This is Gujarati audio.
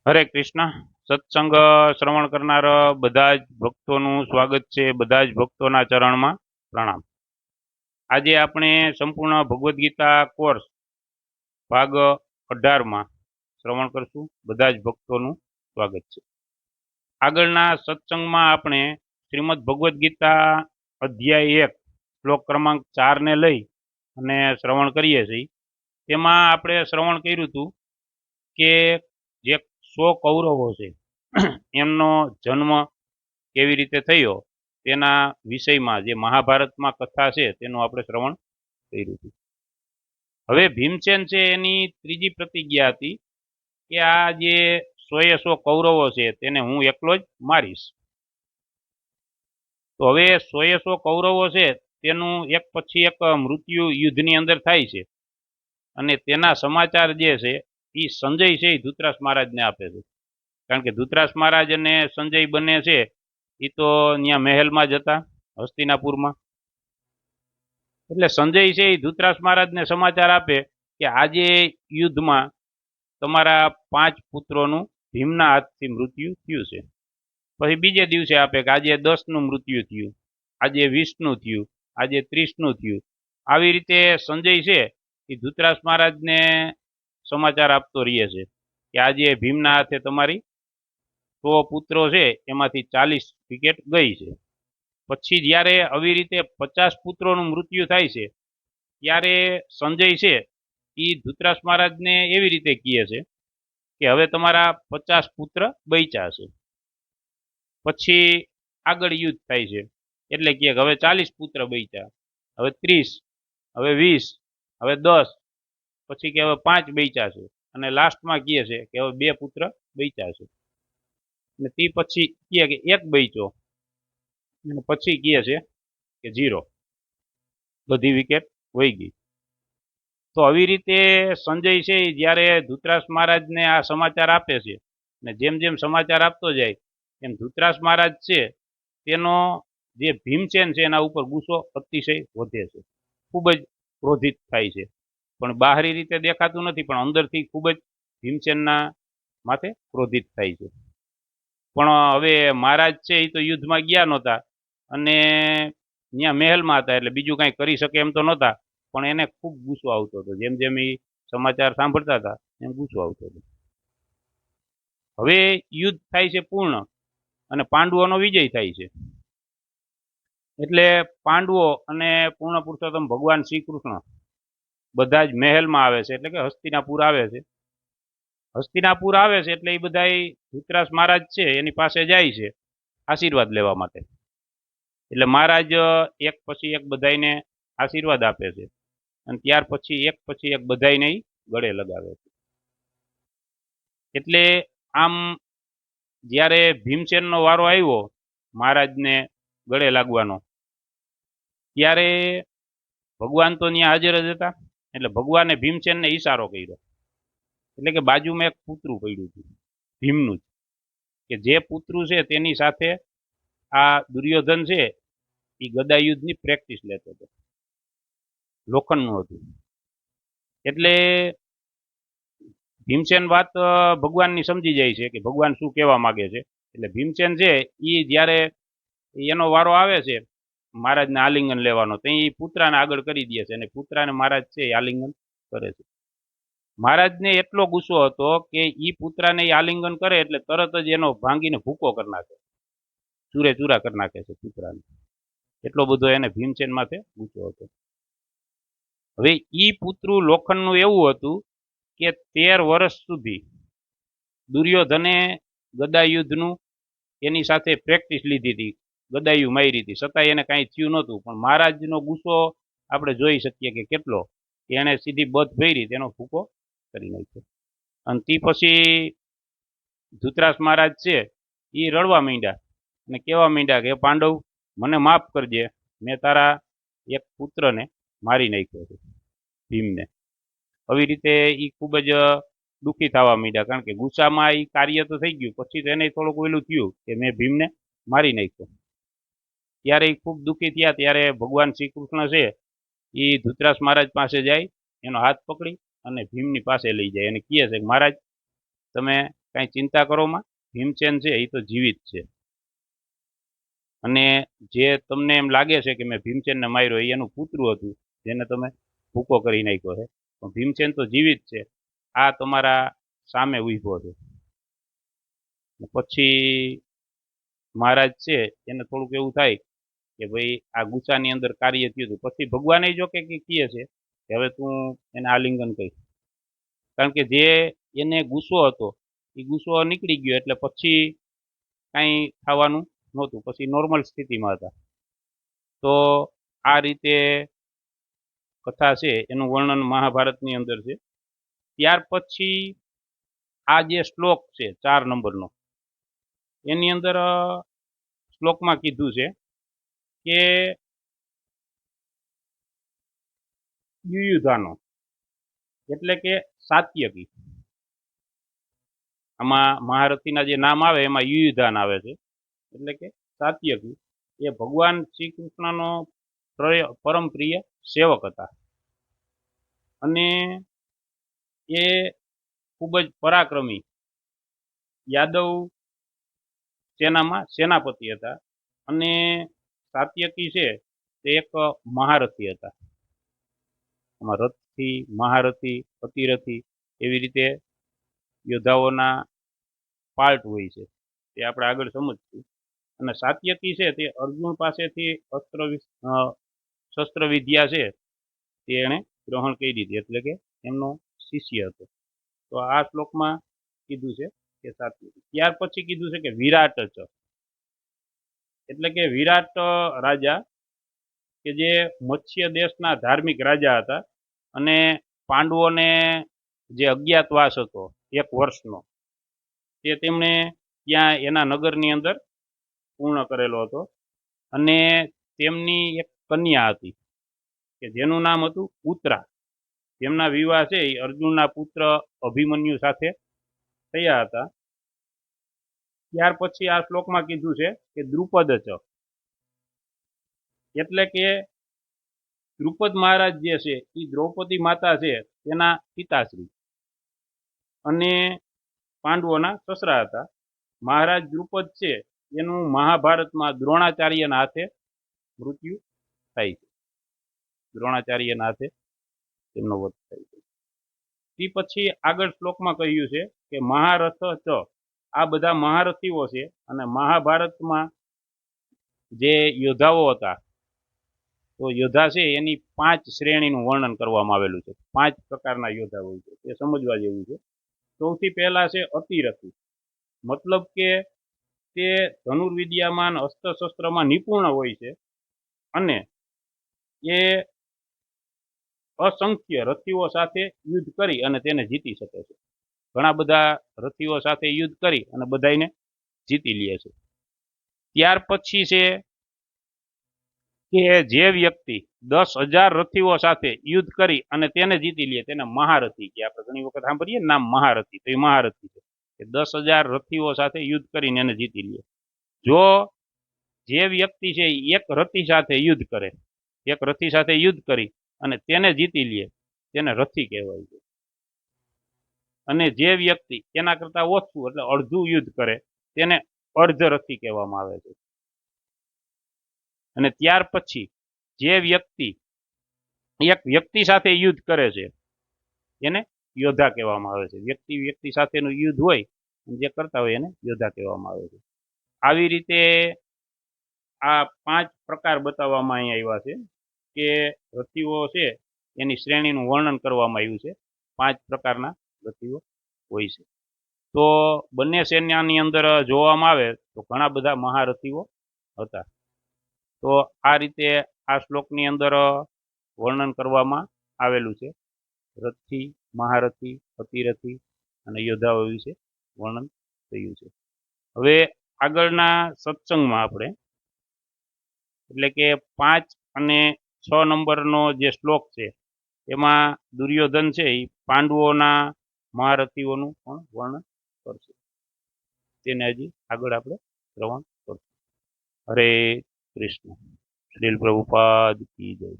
હરે કૃષ્ણ. સત્સંગ શ્રવણ કરનાર બધા જ ભક્તોનું સ્વાગત છે. બધા જ ભક્તોના ચરણમાં પ્રણામ. આજે આપણે સંપૂર્ણ ભગવદ્ ગીતા કોર્સ ભાગ 18માં શ્રવણ કરશું. બધા જ ભક્તોનું સ્વાગત છે. આગળના સત્સંગમાં આપણે શ્રીમદ ભગવદ્ ગીતા અધ્યાય 1 શ્લોક ક્રમાંક 4 ને લઈ અને શ્રવણ કરીએ છીએ. તેમાં આપણે શ્રવણ કર્યું હતું કે જે 100 કૌરવો છે એમનો જન્મ કેવી રીતે થયો તેના વિષયમાં જે મહાભારતમાં કથા છે તેનું આપણે શ્રવણ કર્યું હતું. હવે ભીમસેન છે એની ત્રીજી પ્રતિજ્ઞા હતી કે આ જે 100 કૌરવો છે તેને હું એકલો જ મારીશ. તો હવે 100 કૌરવો છે તેનું એક પછી એક મૃત્યુ યુદ્ધની અંદર થાય છે અને તેના સમાચાર જે છે એ સંજય છે એ ધૃતરાષ્ટ્ર મહારાજને આપે છે. કારણ કે ધૃતરાષ્ટ્ર મહારાજ અને સંજય બંને છે એ તો ત્યાં મહેલમાં જ હતા હસ્તિનાપુરમાં. એટલે સંજય છે એ ધૃતરાષ્ટ્ર મહારાજને સમાચાર આપે કે આજે યુદ્ધમાં તમારા 5 પુત્રોનું ભીમના હાથથી મૃત્યુ થયું છે. પછી બીજે દિવસે આપે કે આજે 10નું મૃત્યુ થયું, આજે 20નું થયું, આજે 30નું થયું. આવી રીતે સંજય છે એ ધૃતરાષ્ટ્ર મહારાજને સમાચાર આપતો રહે છે કે આજે ભીમના હાથે તમારી 100 પુત્રો છે એમાંથી 40 વિકેટ ગઈ છે. પછી જ્યારે આવી રીતે 50 પુત્રોનું મૃત્યુ થાય છે ત્યારે સંજય છે એ ધૃતરાષ્ટ્ર મહારાજને એવી રીતે કહે છે કે હવે તમારા 50 પુત્ર બચ્યા છે. પછી આગળ યુદ્ધ થાય છે એટલે કે હવે 40 પુત્ર બચ્યા, હવે 30, હવે 20, હવે 10, પછી કે હવે 5 બચ્યા છે અને લાસ્ટમાં કહે છે કે હવે 2 પુત્ર બચ્યા છે. અને તે પછી કહે કે 1 બચ્યો અને પછી કહે છે કે 0, બધી વિકેટ વહી ગઈ. તો આવી રીતે સંજય છે જ્યારે ધૃતરાષ્ટ્ર મહારાજને આ સમાચાર આપે છે અને જેમ જેમ સમાચાર આપતો જાય એમ ધૃતરાષ્ટ્ર મહારાજ છે તેનો જે ભીમસેન છે એના ઉપર ગુસ્સો અતિશય વધે છે, ખૂબ જ ક્રોધિત થાય છે. પણ બહારી રીતે દેખાતું નથી, પણ અંદરથી ખૂબ જ ભીમસેનના માથે ક્રોધિત થાય છે. પણ હવે મહારાજ છે એ તો યુદ્ધમાં ગયા નહોતા અને ત્યાં મહેલમાં હતા એટલે બીજું કાંઈ કરી શકે એમ તો નહોતા. પણ એને ખૂબ ગુસ્સો આવતો હતો. જેમ જેમ એ સમાચાર સાંભળતા હતા એમ ગુસ્સો આવતો હતો. હવે યુદ્ધ થાય છે પૂર્ણ અને પાંડવોનો વિજય થાય છે. એટલે પાંડવો અને પૂર્ણ પુરુષોત્તમ ભગવાન શ્રી કૃષ્ણ બધા જ મહેલમાં આવે છે, એટલે કે હસ્તિનાપુર આવે છે. હસ્તિનાપુર આવે છે એટલે એ બધા ધૃતરાષ્ટ્ર મહારાજ છે એની પાસે જાય છે આશીર્વાદ લેવા માટે. એટલે મહારાજ એક પછી એક બધાને આશીર્વાદ આપે છે અને ત્યાર પછી એક બધાને ગળે લગાવે છે. એટલે આમ જ્યારે ભીમસેનનો વારો આવ્યો મહારાજને ગળે લાગવાનો ત્યારે ભગવાન તો ત્યાં હાજર જ હતા. એટલે ભગવાને ભીમસેનને ઈશારો કર્યો, એટલે કે બાજુમાં એક પુતરું પડ્યું હતું ભીમનું જ, કે જે પુતરું છે તેની સાથે આ દુર્યોધન છે એ ગદાયુદ્ધની પ્રેક્ટિસ લેતો હતો, લોખંડનું હતું. એટલે ભીમસેન વાત ભગવાનની સમજી જાય છે કે ભગવાન શું કહેવા માગે છે. એટલે ભીમસેન છે એ જ્યારે એનો વારો આવે છે મહારાજને આલિંગન લેવાનો, તો એ પુત્રાને આગળ કરી દે છે અને પુત્રાને મહારાજ છે એ આલિંગન કરે છે. મહારાજને એટલો ગુસ્સો હતો કે એ પુત્રાને આલિંગન કરે એટલે તરત જ એનો ભાંગીને ભૂકો કરી નાખે, ચૂરે ચૂરા કરી નાખે છે પુત્રાને. એટલો બધો એને ભીમસેન માથે ગુસ્સો હતો. હવે એ પુત્રું લોખંડનું એવું હતું કે 13 વર્ષ સુધી દુર્યોધને ગદાયુદ્ધનું એની સાથે પ્રેક્ટિસ લીધી હતી, ગદાયુ મારી હતી, છતાંય એને કાંઈ થયું નહોતું. પણ મહારાજનો ગુસ્સો આપણે જોઈ શકીએ કે કેટલો, કે એને સીધી બધ ભરી તેનો ભૂકો કરી નાખ્યો. અને તે પછી ધૃતરાષ્ટ્ર મહારાજ છે એ રડવા માંડ્યા અને કહેવા માંડ્યા કે પાંડવ મને માફ કરજે, મેં તારા એક પુત્રને મારી નાખ્યો છે ભીમને. આવી રીતે એ ખૂબ જ દુઃખી થવા માંડ્યા, કારણ કે ગુસ્સામાં એ કાર્ય તો થઈ ગયું, પછી તો એને થોડુંક ઓલું થયું કે મેં ભીમને મારી નાખ્યો. ત્યારે એ ખૂબ દુઃખી થયા. ત્યારે ભગવાન શ્રી કૃષ્ણ છે એ ધૃતરાષ્ટ્ર મહારાજ પાસે જાય, એનો હાથ પકડી અને ભીમની પાસે લઈ જાય અને કહે છે કે મહારાજ તમે કાંઈ ચિંતા કરોમાં, ભીમસેન છે એ તો જીવિત છે. અને જે તમને એમ લાગે છે કે મેં ભીમસેનને માર્યો એ એનું પુત્રું હતું જેને તમે ભૂકો કરી નાખ્યો છે, પણ ભીમસેન તો જીવિત છે. આ તમારા સામે ઊભો છે. પછી મહારાજ છે એને થોડુંક એવું થાય કે ભાઈ આ ગુસ્સાની અંદર કાર્ય થયું હતું. પછી ભગવાને જો કે કહે છે કે હવે તું એને આલિંગન કહીશ, કારણ કે જે એને ગુસ્સો હતો એ ગુસ્સો નીકળી ગયો એટલે પછી કાંઈ થવાનું નહોતું, પછી નોર્મલ સ્થિતિમાં હતા. તો આ રીતે કથા છે એનું વર્ણન મહાભારતની અંદર છે. ત્યાર પછી આ જે શ્લોક છે 4 નંબરનો, એની અંદર શ્લોકમાં કીધું છે કે યુયુધાનો એટલે કે સાત્યકી. આમાં મહારથીના જે નામ આવે એમાં યુયુધાન આવે છે, એટલે કે સાત્યકી એ ભગવાન શ્રી કૃષ્ણનો પરમ પ્રિય સેવક હતા અને એ ખૂબ જ પરાક્રમી યાદવ સેનામાં સેનાપતિ હતા. અને સાત્યકી છે તે એક મહારથી હતા. આમાં રથથી, મહારથી, અતિરથી એવી રીતે યોદ્ધાઓના પાર્ટ હોય છે, તે આપણે આગળ સમજશું. અને સાત્યકી છે તે અર્જુન પાસેથી શસ્ત્ર વિદ્યા છે તે એણે ગ્રહણ કરી દીધી, એટલે કે એમનો શિષ્ય હતો. તો આ શ્લોકમાં કીધું છે કે સાત્યકી. ત્યાર પછી કીધું છે કે વિરાટ ચ, એટલે કે વિરાટ રાજા કે જે મત્સ્ય દેશના ધાર્મિક રાજા હતા અને પાંડવોને જે અજ્ઞાતવાસ હતો 1 વર્ષનો તે તેમણે ત્યાં એના નગરની અંદર પૂર્ણ કરેલો હતો. અને તેમની એક કન્યા હતી કે જેનું નામ હતું ઉત્તરા. જેમના વિવાહ છે એ અર્જુનના પુત્ર અભિમન્યુ સાથે થયા હતા. ત્યાર પછી આ શ્લોકમાં કીધું છે કે દ્રુપદ ચ, એટલે કે દ્રુપદ મહારાજ જે છે એ દ્રૌપદી માતા છે તેના પિતાશ્રી અને પાંડવોના સસરા હતા. મહારાજ દ્રુપદ છે એનું મહાભારતમાં દ્રોણાચાર્યના હાથે મૃત્યુ થાય છે. દ્રોણાચાર્યના હાથે તેમનો વધ થાય છે. તે પછી આગળ શ્લોકમાં કહ્યું છે કે મહારથ ચ, આ બધા મહારથીઓ છે. અને મહાભારતમાં જે યોદ્ધાઓ હતા તો યોદ્ધા છે એની 5 શ્રેણીનું વર્ણન કરવામાં આવેલું છે. 5 પ્રકારના યોદ્ધા હોય છે, તે સમજવા જેવું છે. સૌથી પહેલા છે અતિરથી, મતલબ કે તે ધનુર્વિદ્યામાં અસ્ત્ર-શસ્ત્રમાં નિપુણ હોય છે અને એ અસંખ્ય રથીઓ સાથે યુદ્ધ કરી અને તેને જીતી શકે છે. ઘણા બધા રથીઓ સાથે યુદ્ધ કરી અને બધાને જીતી લે છે. ત્યાર પછી છે કે જે વ્યક્તિ 10,000 રથીઓ સાથે યુદ્ધ કરી અને તેને જીતી લે તેને મહારથી કે. આપણે ઘણી વખત સાંભળીએ નામ મહારથી, તો એ મહારથી છે કે 10,000 રથીઓ સાથે યુદ્ધ કરીને એને જીતી લે. જો જે વ્યક્તિ છે એક રથી સાથે યુદ્ધ કરે, એક રથી સાથે યુદ્ધ કરી અને તેને જીતી લે તેને રથી કહેવાય છે. અને જે વ્યક્તિ એના કરતાં ઓછું એટલે અડધું યુદ્ધ કરે તેને અર્ધ રથી કહેવામાં આવે છે. અને ત્યાર પછી જે વ્યક્તિ એક વ્યક્તિ સાથે યુદ્ધ કરે છે એને યોદ્ધા કહેવામાં આવે છે. વ્યક્તિ સાથેનું યુદ્ધ હોય જે કરતા હોય એને યોદ્ધા કહેવામાં આવે છે. આવી રીતે આ 5 પ્રકાર બતાવવામાં અહીં આવ્યા છે કે રથીઓ છે એની શ્રેણીનું વર્ણન કરવામાં આવ્યું છે. 5 પ્રકારના રથીઓ હોય છે. તો બંને સેનાની અંદર જોવામાં આવે તો ઘણા બધા મહારથીઓ હતા. તો આ રીતે આ શ્લોકની અંદર વર્ણન કરવામાં આવેલું છે. રથી, મહારથી, અતિરથી અને યોદ્ધાઓ વિશે વર્ણન થયું છે. હવે આગળના સત્સંગમાં આપણે એટલે કે 5 અને 6 નંબરનો જે શ્લોક છે એમાં દુર્યોધન છે એ પાંડવોના મહારથીઓનું પણ વર્ણન કરશે. તેને હજી આગળ આપણે શ્રવણ કરશું. હરે કૃષ્ણ. શ્રીલ પ્રભુપાદ કી જય.